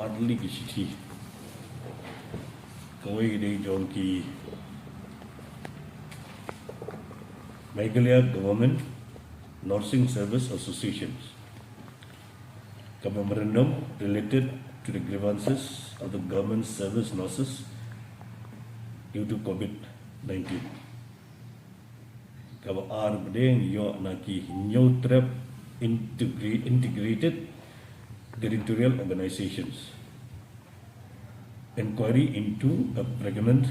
adli ki chithi kawai dei jong ki Meghalaya Government Nursing Service Associations ka memorandum related to the grievances of the government service nurses due to COVID-19. Kaba ar bedeng yo naki new trap integrated territorial organizations. Inquiry into a pregnant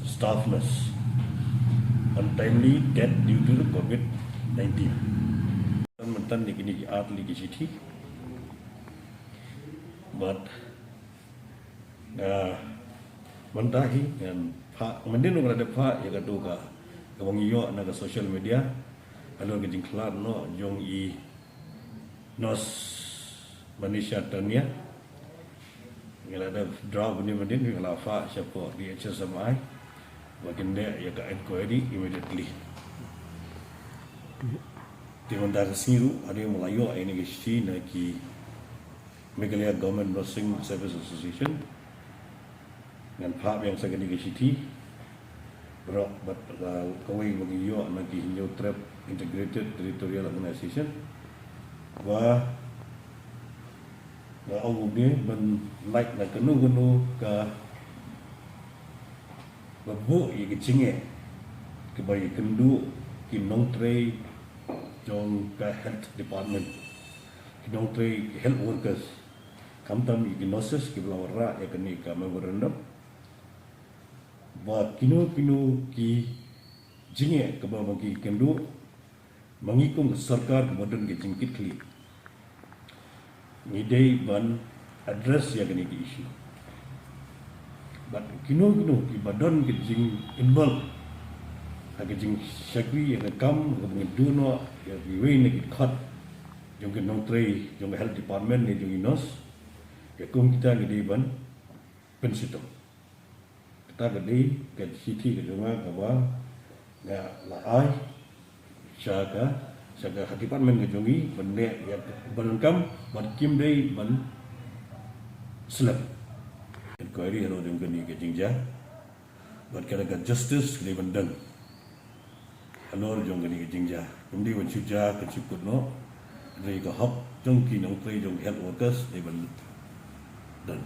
staff nurse untimely death due to the COVID-19. Mentan ni art lagi sithi, but mentahi dan pak mending nung ada pak ya kaduga kawang iyo na ka social media alo gijing klar no jong i nos Malaysia tania ngala ada draw ni mending ngala fa siapa di HSMI bagian dia ya ka inquiry immediately di mandar siru ada yang melayu ini gisti na ki Meghalaya Government Nursing Service Association dengan pak yang saya kini gisti bro but kawai bagi yo nanti new trap integrated territorial organization wa au ni ben like na kenu ka babu i kecingnya ke bayi kendu ki nong tray jong ka health department ki nong tray health workers kamtam i nurses ki blawara ya kini ka memorandum ba kino ki jinge ke ba bagi kendu mengikum sarkar kemudian ke jingkit kli ngidei ban address ya kini ki issue but kino ki badon ke jing involve ke jing syakri ya kam ke mengeduno ya biwe ne ki khat jong ke nong tray jong health department ni jong inos ya kum kita ngidei ban pensitum kita gede ke siti ke rumah kawa ya laai syaga department ke jongi bende ya belengkam berkim dei ban slap inquiry hero jong ni ke jingja buat kala justice ke bandan anor jong ni ke jingja kemudian wan suja ke cukut no dari ke hak jong ki nong tray jong health workers di bandan